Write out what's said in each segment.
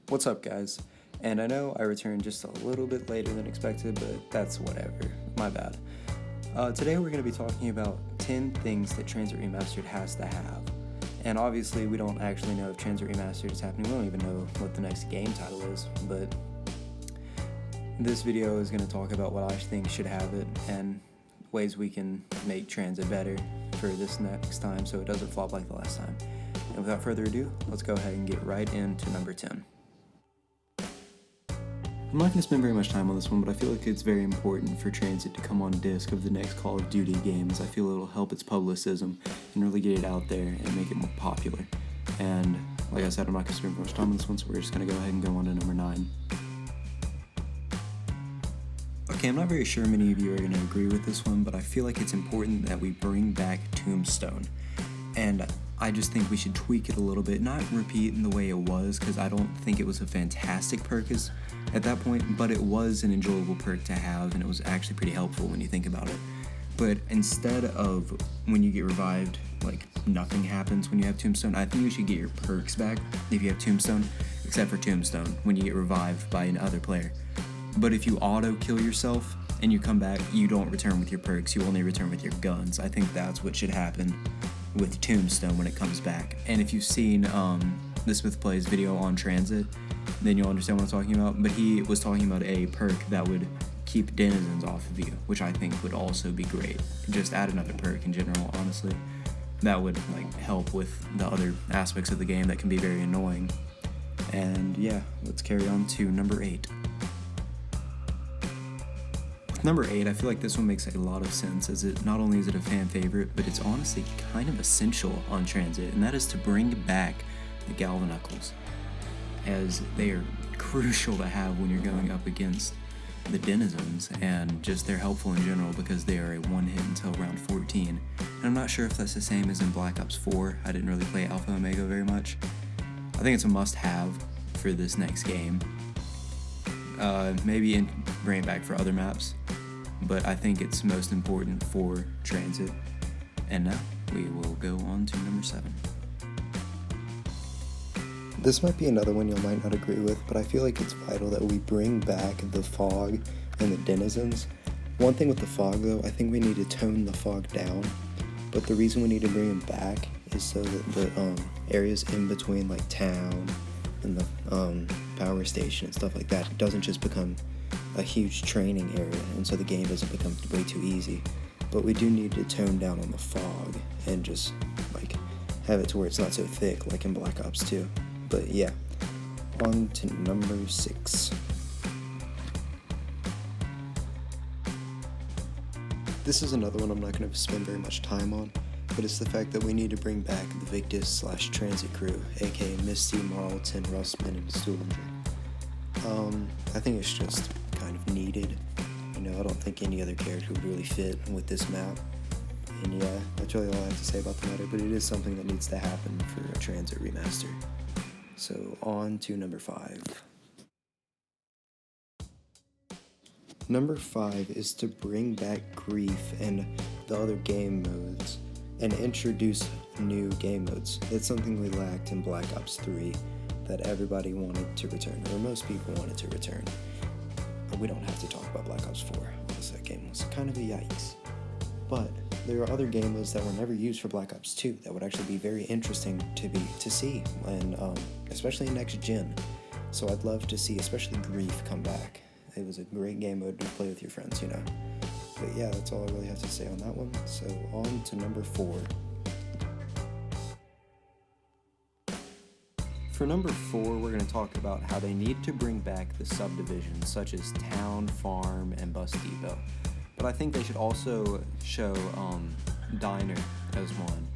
What's up, guys? And I know I returned just a little bit later than expected, but that's whatever. My bad. Today we're going to be talking about 10 things that Tranzit Remastered has to have. And obviously we don't actually know if Tranzit Remastered is happening. We don't even know what the next game title is, but this video is going to talk about what I think should have it and ways we can make Tranzit better for this next time so it doesn't flop like the last time. And without further ado, let's go ahead and get right into number 10. I'm not going to spend very much time on this one, but I feel like it's very important for Tranzit to come on disc of the next Call of Duty game, as I feel it'll help its publicism and really get it out there and make it more popular. And like I said, I'm not going to spend very much time on this one, so we're just going to go ahead and go on to number 9. Okay, I'm not very sure many of you are going to agree with this one, but I feel like it's important that we bring back Tombstone. And I just think we should tweak it a little bit, not repeat in the way it was, because I don't think it was a fantastic perk at that point, but it was an enjoyable perk to have, and it was actually pretty helpful when you think about it. But instead of when you get revived, like nothing happens when you have Tombstone, I think you should get your perks back if you have Tombstone, except for Tombstone, when you get revived by another player. But if you auto-kill yourself and you come back, you don't return with your perks, you only return with your guns. I think that's what should happen with Tombstone when it comes back. And if you've seen the Smith Plays video on Tranzit, then you'll understand what I'm talking about. But he was talking about a perk that would keep denizens off of you, which I think would also be great. Just add another perk in general, honestly. That would help with the other aspects of the game that can be very annoying. And yeah, let's carry on to number 8. With number 8, I feel like this one makes a lot of sense, as it not only is it a fan favorite, but it's honestly kind of essential on Tranzit, and that is to bring back the Galvin Eccles, as they are crucial to have when you're going up against the denizens, and just they're helpful in general because they are a one-hit until round 14. And I'm not sure if that's the same as in Black Ops 4. I didn't really play Alpha Omega very much. I think it's a must-have for this next game. Maybe bring it back for other maps, but I think it's most important for Tranzit. And now we will go on to number 7. This might be another one you might not agree with, but I feel like it's vital that we bring back the fog and the denizens. One thing with the fog, though, I think we need to tone the fog down, but the reason we need to bring them back is so that the areas in between, like town and the power station and stuff like that, doesn't just become a huge training area, and so the game doesn't become way too easy. But we do need to tone down on the fog and just have it to where it's not so thick like in Black Ops 2. But yeah, on to number 6. This is another one I'm not going to spend very much time on, but it's the fact that we need to bring back the Victus/Tranzit crew, aka Misty, Marlton, Russman, and Stuhlinger. I think it's just kind of needed. I don't think any other character would really fit with this map. And yeah, that's really all I have to say about the matter, but it is something that needs to happen for a Tranzit remaster. So on to number 5. Number 5 is to bring back Grief and the other game modes and introduce new game modes. It's something we lacked in Black Ops 3 that everybody wanted to return, or most people wanted to return. But we don't have to talk about Black Ops 4, because that game was kind of a yikes. But there are other game modes that were never used for Black Ops 2 that would actually be very interesting to see, and especially in next gen. So I'd love to see, especially Grief, come back. It was a great game mode to play with your friends, But yeah, that's all I really have to say on that one. So on to number 4. For number 4, we're going to talk about how they need to bring back the subdivisions, such as Town, Farm, and Bus Depot. But I think they should also show Diner as one,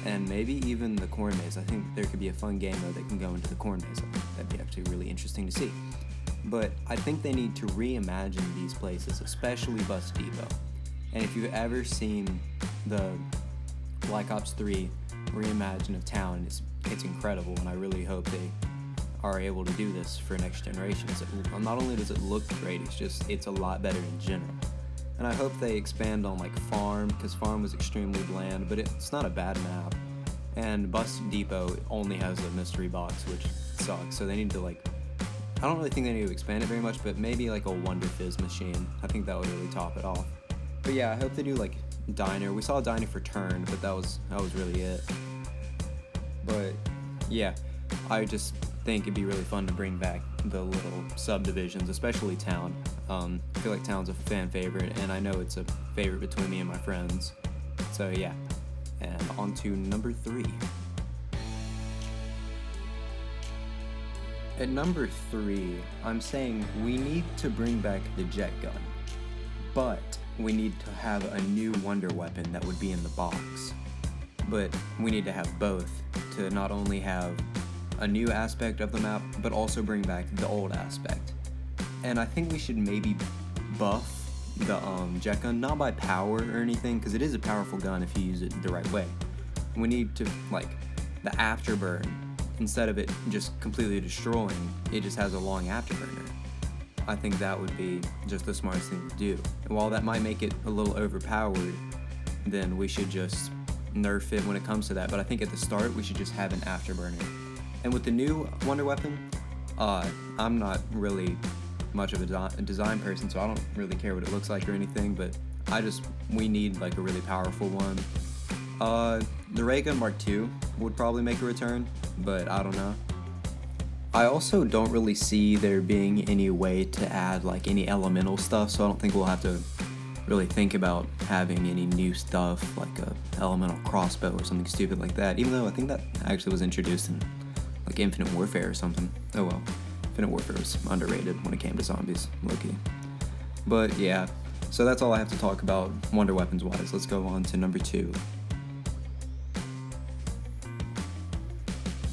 and maybe even the Corn Maze. I think there could be a fun game mode that can go into the Corn Maze. That'd be actually really interesting to see. But I think they need to reimagine these places, especially Bus Depot. And if you've ever seen the Black Ops 3 reimagine of Town, it's incredible, and I really hope they are able to do this for next generation. Not only does it look great, it's a lot better in general. And I hope they expand on Farm, because Farm was extremely bland, but it's not a bad map. And Bus Depot only has a mystery box, which sucks, so they need to I don't really think they need to expand it very much, but maybe like a Wonder Fizz machine. I think that would really top it off. But yeah, I hope they do like Diner. We saw a Diner for Turn, but that was really it. But yeah, I just think it'd be really fun to bring back the little subdivisions, especially Town. I feel like Town's a fan favorite, and I know it's a favorite between me and my friends. So yeah, and on to number 3. At number 3, I'm saying we need to bring back the jet gun, but we need to have a new wonder weapon that would be in the box. But we need to have both to not only have a new aspect of the map, but also bring back the old aspect. And I think we should maybe buff the jet gun, not by power or anything, because it is a powerful gun if you use it the right way. We need to, like, the afterburn, instead of it just completely destroying, it just has a long afterburner. I think that would be just the smartest thing to do. And while that might make it a little overpowered, then we should just nerf it when it comes to that. But I think at the start, we should just have an afterburner. And with the new wonder weapon, I'm not really much of a design person, so I don't really care what it looks like or anything, but we need like a really powerful one. The ray gun Mark II would probably make a return, but I don't know. I also don't really see there being any way to add like any elemental stuff, so I don't think we'll have to really think about having any new stuff like a elemental crossbow or something stupid like that, even though I think that actually was introduced in like Infinite Warfare or something. Oh well, Infinite Warfare was underrated when it came to zombies, low-key. But yeah, so that's all I have to talk about wonder weapons wise. Let's go on to number 2.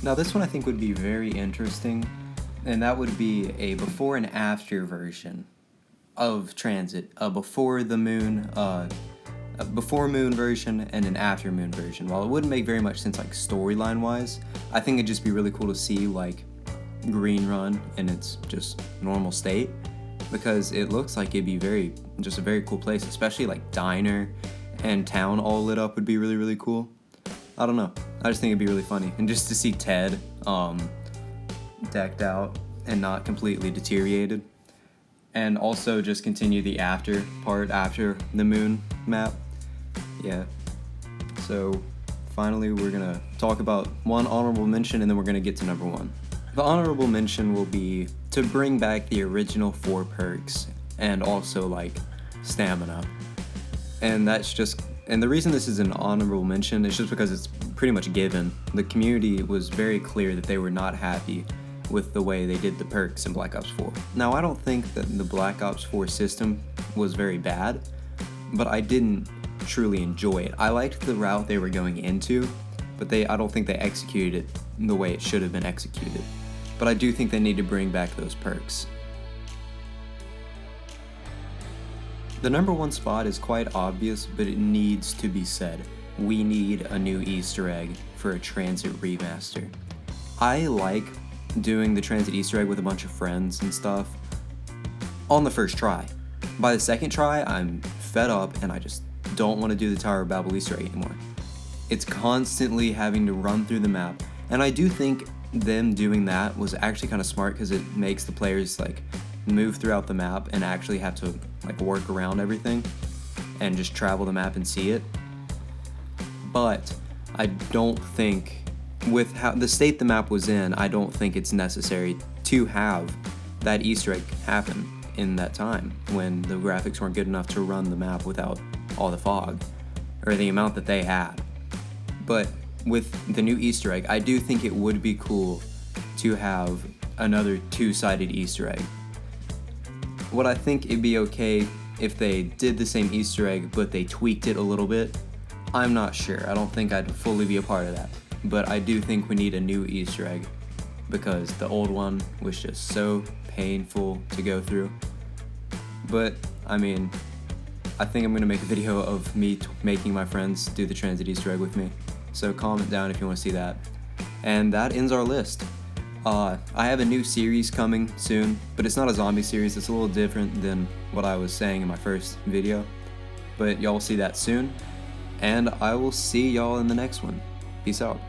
Now this one I think would be very interesting, and that would be a before and after version of Tranzit, a before moon version and an after moon version. While it wouldn't make very much sense like storyline wise, I think it'd just be really cool to see like Green Run in its just normal state, because it looks like it'd be a very cool place, especially like Diner and Town all lit up would be really, really cool. I don't know, I just think it'd be really funny, and just to see Ted decked out and not completely deteriorated. And also just continue the after part after the moon map. Yeah. So finally we're gonna talk about one honorable mention, and then we're gonna get to number 1. The honorable mention will be to bring back the original 4 perks and also like stamina. And the reason this is an honorable mention is just because it's pretty much given. The community was very clear that they were not happy with the way they did the perks in Black Ops 4. Now, I don't think that the Black Ops 4 system was very bad, but I didn't truly enjoy it. I liked the route they were going into, but I don't think they executed it the way it should have been executed. But I do think they need to bring back those perks. The number 1 spot is quite obvious, but it needs to be said. We need a new Easter egg for a Transit remaster. I like doing the Transit Easter egg with a bunch of friends and stuff on the first try. By the second try, I'm fed up and I just don't want to do the Tower of Babel Easter egg anymore. It's constantly having to run through the map, and I do think them doing that was actually kind of smart, because it makes the players like move throughout the map and actually have to like work around everything and just travel the map and see it. But I don't think, with how the state the map was in, I don't think it's necessary to have that Easter egg happen in that time when the graphics weren't good enough to run the map without all the fog, or the amount that they had. But with the new Easter egg, I do think it would be cool to have another 2-sided Easter egg. What I think it'd be okay if they did the same Easter egg, but they tweaked it a little bit. I'm not sure. I don't think I'd fully be a part of that. But I do think we need a new Easter egg, because the old one was just so painful to go through. But, I mean, I think I'm going to make a video of me making my friends do the Transit Easter egg with me. So comment down if you want to see that. And that ends our list. I have a new series coming soon, but it's not a zombie series. It's a little different than what I was saying in my first video. But y'all will see that soon. And I will see y'all in the next one. Peace out.